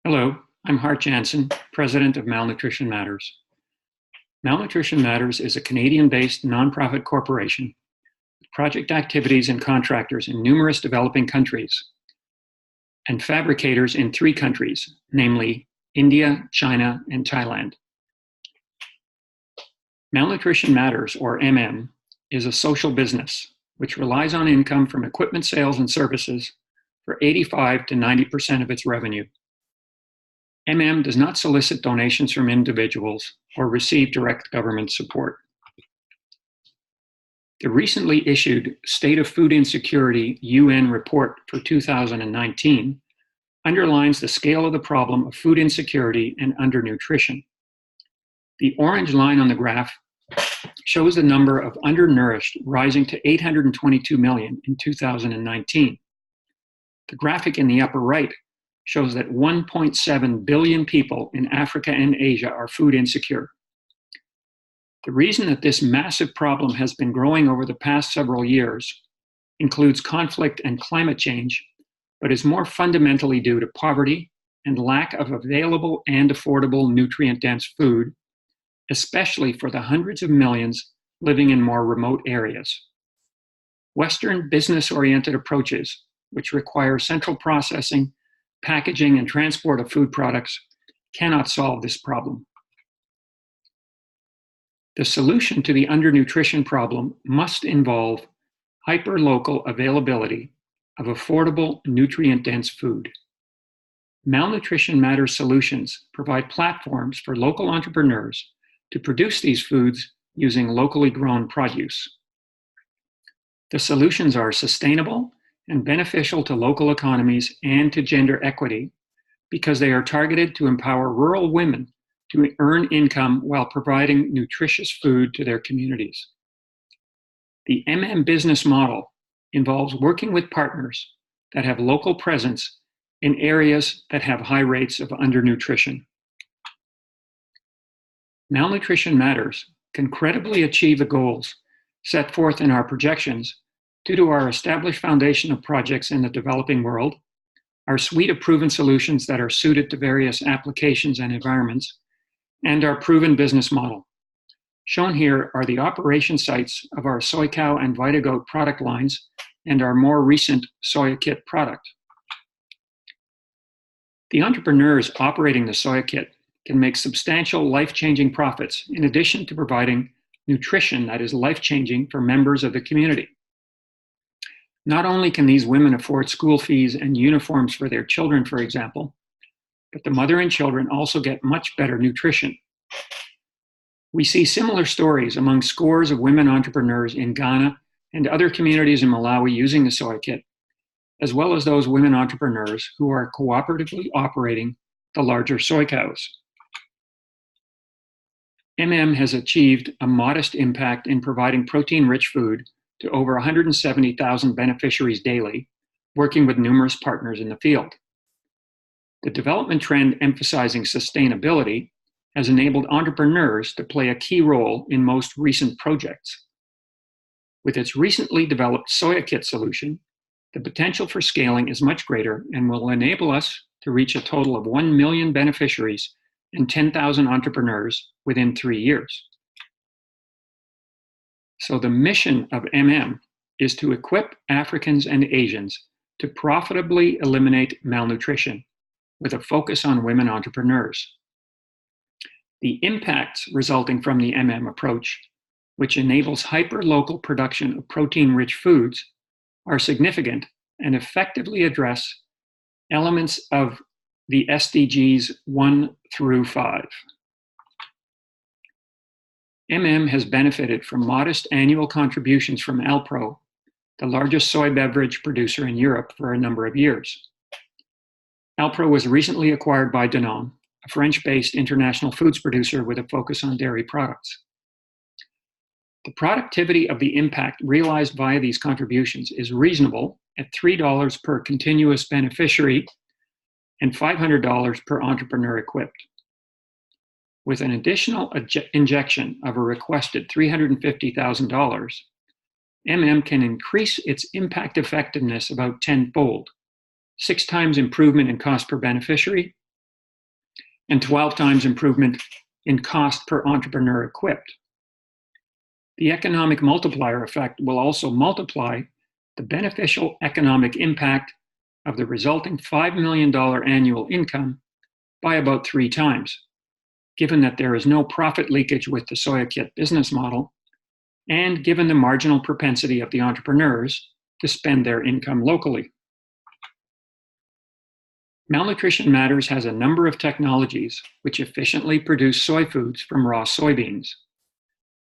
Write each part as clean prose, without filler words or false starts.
Hello, I'm Hart Jansen, President of Malnutrition Matters. Malnutrition Matters is a Canadian-based nonprofit corporation with project activities and contractors in numerous developing countries and fabricators in 3 countries, namely India, China, and Thailand. Malnutrition Matters, or MM, is a social business which relies on income from equipment sales and services for 85 to 90% of its revenue. MM does not solicit donations from individuals or receive direct government support. The recently issued State of Food Insecurity UN report for 2019 underlines the scale of the problem of food insecurity and undernutrition. The orange line on the graph shows the number of undernourished rising to 822 million in 2019. The graphic in the upper right shows that 1.7 billion people in Africa and Asia are food insecure. The reason that this massive problem has been growing over the past several years includes conflict and climate change, but is more fundamentally due to poverty and lack of available and affordable nutrient-dense food, especially for the hundreds of millions living in more remote areas. Western business-oriented approaches, which require central processing, packaging, and transport of food products, cannot solve this problem. The solution to the undernutrition problem must involve hyper-local availability of affordable, nutrient-dense food. Malnutrition Matters solutions provide platforms for local entrepreneurs to produce these foods using locally grown produce. The solutions are sustainable and beneficial to local economies and to gender equity because they are targeted to empower rural women to earn income while providing nutritious food to their communities. The MM business model involves working with partners that have local presence in areas that have high rates of undernutrition. Malnutrition Matters can credibly achieve the goals set forth in our projections due to our established foundation of projects in the developing world, our suite of proven solutions that are suited to various applications and environments, and our proven business model. Shown here are the operation sites of our soy cow and Vitagoat product lines and our more recent Soya Kit product. The entrepreneurs operating the Soya Kit can make substantial life-changing profits in addition to providing nutrition that is life-changing for members of the community. Not only can these women afford school fees and uniforms for their children, for example, but the mother and children also get much better nutrition. We see similar stories among scores of women entrepreneurs in Ghana and other communities in Malawi using the Soya Kit, as well as those women entrepreneurs who are cooperatively operating the larger soy cows. MM has achieved a modest impact in providing protein-rich food to over 170,000 beneficiaries daily, working with numerous partners in the field. The development trend emphasizing sustainability has enabled entrepreneurs to play a key role in most recent projects. With its recently developed Soya Kit solution, the potential for scaling is much greater and will enable us to reach a total of 1 million beneficiaries and 10,000 entrepreneurs within 3 years. So the mission of MM is to equip Africans and Asians to profitably eliminate malnutrition with a focus on women entrepreneurs. The impacts resulting from the MM approach, which enables hyper-local production of protein-rich foods, are significant and effectively address elements of the SDGs 1 through 5. MM has benefited from modest annual contributions from Alpro, the largest soy beverage producer in Europe, for a number of years. Alpro was recently acquired by Danone, a French-based international foods producer with a focus on dairy products. The productivity of the impact realized via these contributions is reasonable at $3 per continuous beneficiary and $500 per entrepreneur equipped. With an additional injection of a requested $350,000, MM can increase its impact effectiveness about tenfold, 6 times improvement in cost per beneficiary, and 12 times improvement in cost per entrepreneur equipped. The economic multiplier effect will also multiply the beneficial economic impact of the resulting $5 million annual income by about 3 times, given that there is no profit leakage with the soya kit business model, and given the marginal propensity of the entrepreneurs to spend their income locally. Malnutrition Matters has a number of technologies which efficiently produce soy foods from raw soybeans.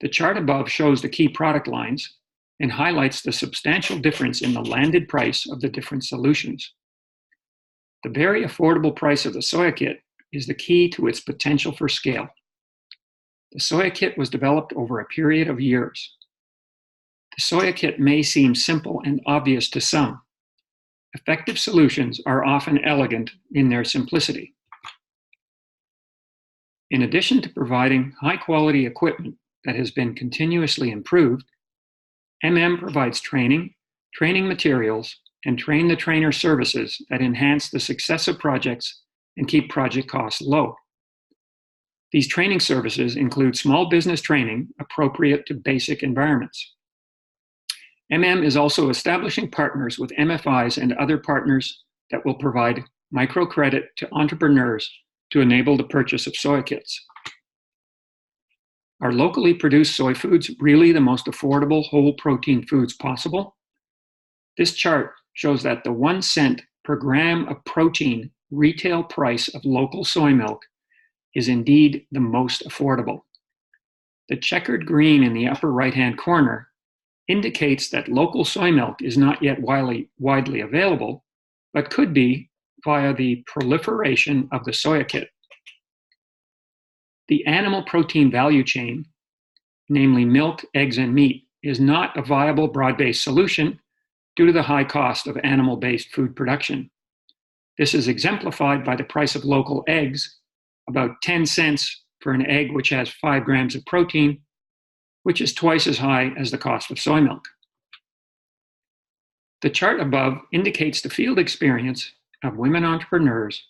The chart above shows the key product lines and highlights the substantial difference in the landed price of the different solutions. The very affordable price of the soya kit is the key to its potential for scale. The soya kit was developed over a period of years. The soya kit may seem simple and obvious to some. Effective solutions are often elegant in their simplicity. In addition to providing high-quality equipment that has been continuously improved, provides training materials, and train-the-trainer services that enhance the success of projects and keep project costs low. These training services include small business training appropriate to basic environments. is also establishing partners with MFIs and other partners that will provide microcredit to entrepreneurs to enable the purchase of soy kits. Are locally produced soy foods really the most affordable whole protein foods possible? This chart shows that the 1 cent per gram of protein retail price of local soy milk is indeed the most affordable. The checkered green in the upper right-hand corner indicates that local soy milk is not yet widely available, but could be via the proliferation of the soya kit. The animal protein value chain, namely milk, eggs, and meat, is not a viable broad-based solution due to the high cost of animal-based food production. This is exemplified by the price of local eggs, about 10 cents for an egg which has 5 grams of protein, which is twice as high as the cost of soy milk. The chart above indicates the field experience of women entrepreneurs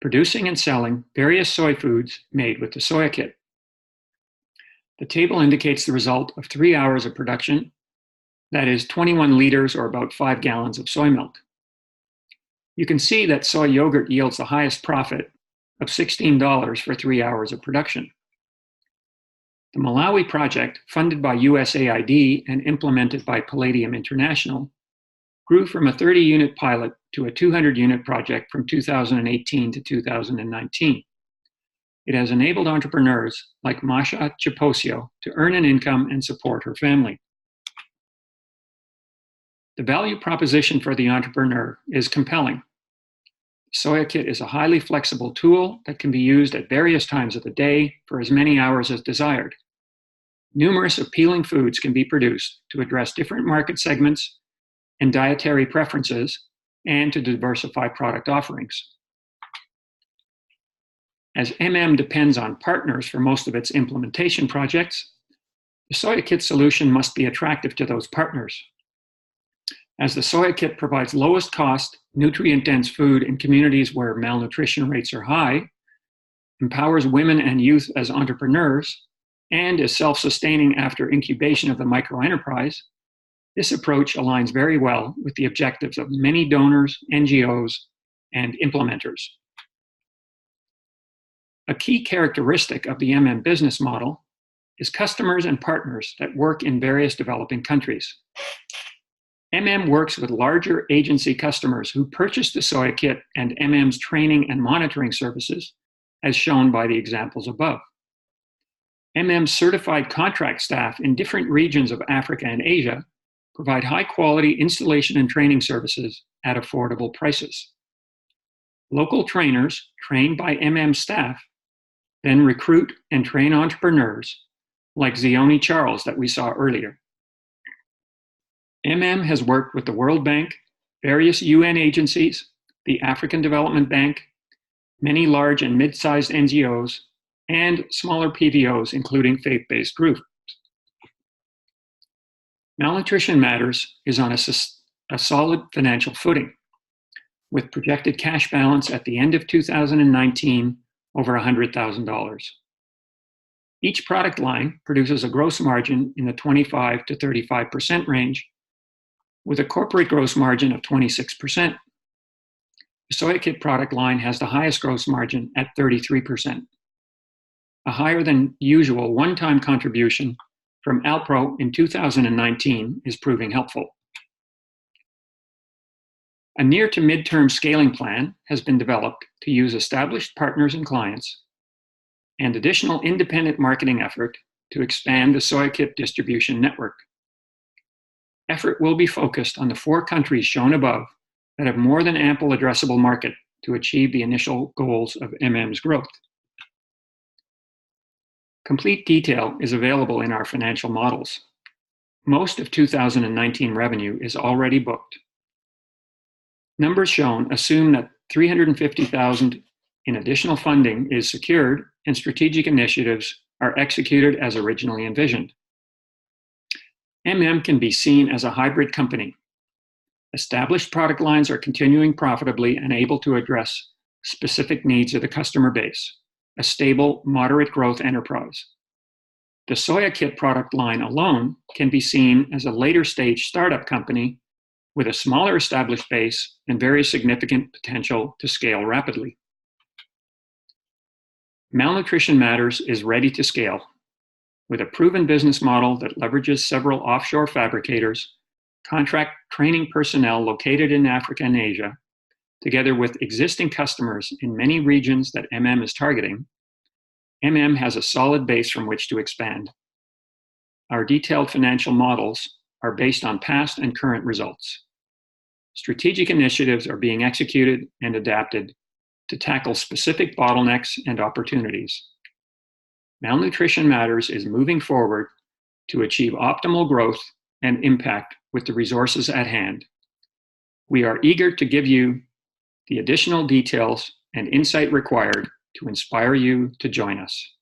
producing and selling various soy foods made with the soya kit. The table indicates the result of 3 hours of production, that is 21 liters or about 5 gallons of soy milk. You can see that soy yogurt yields the highest profit of $16 for 3 hours of production. The Malawi project, funded by USAID and implemented by Palladium International, grew from a 30-unit pilot to a 200-unit project from 2018 to 2019. It has enabled entrepreneurs like Masha Chiposio to earn an income and support her family. The value proposition for the entrepreneur is compelling. Soya kit is a highly flexible tool that can be used at various times of the day for as many hours as desired. Numerous appealing foods can be produced to address different market segments and dietary preferences and to diversify product offerings. As depends on partners for most of its implementation projects, the soya kit solution must be attractive to those partners. As the soya kit provides lowest cost, nutrient-dense food in communities where malnutrition rates are high, empowers women and youth as entrepreneurs, and is self-sustaining after incubation of the microenterprise, this approach aligns very well with the objectives of many donors, NGOs, and implementers. A key characteristic of the business model is customers and partners that work in various developing countries. works with larger agency customers who purchase the soya kit and MM's training and monitoring services, as shown by the examples above. MM's certified contract staff in different regions of Africa and Asia provide high-quality installation and training services at affordable prices. Local trainers, trained by staff, then recruit and train entrepreneurs like Zioni Charles that we saw earlier. has worked with the World Bank, various UN agencies, the African Development Bank, many large and mid-sized NGOs, and smaller PVOs, including faith-based groups. Malnutrition Matters is on a solid financial footing, with projected cash balance at the end of 2019 over $100,000. Each product line produces a gross margin in the 25 to 35% range, with a corporate gross margin of 26%. The Soya Kit product line has the highest gross margin at 33%. A higher than usual one-time contribution from Alpro in 2019 is proving helpful. A near to midterm scaling plan has been developed to use established partners and clients and additional independent marketing effort to expand the Soya Kit distribution network. Effort will be focused on the 4 countries shown above that have more than ample addressable market to achieve the initial goals of MM's growth. Complete detail is available in our financial models. Most of 2019 revenue is already booked. Numbers shown assume that $350,000 in additional funding is secured and strategic initiatives are executed as originally envisioned. MM can be seen as a hybrid company. Established product lines are continuing profitably and able to address specific needs of the customer base, a stable, moderate growth enterprise. The Soya Kit product line alone can be seen as a later stage startup company with a smaller established base and very significant potential to scale rapidly. Malnutrition Matters is ready to scale. With a proven business model that leverages several offshore fabricators, contract training personnel located in Africa and Asia, together with existing customers in many regions that MM is targeting, MM has a solid base from which to expand. Our detailed financial models are based on past and current results. Strategic initiatives are being executed and adapted to tackle specific bottlenecks and opportunities. Malnutrition Matters is moving forward to achieve optimal growth and impact with the resources at hand. We are eager to give you the additional details and insight required to inspire you to join us.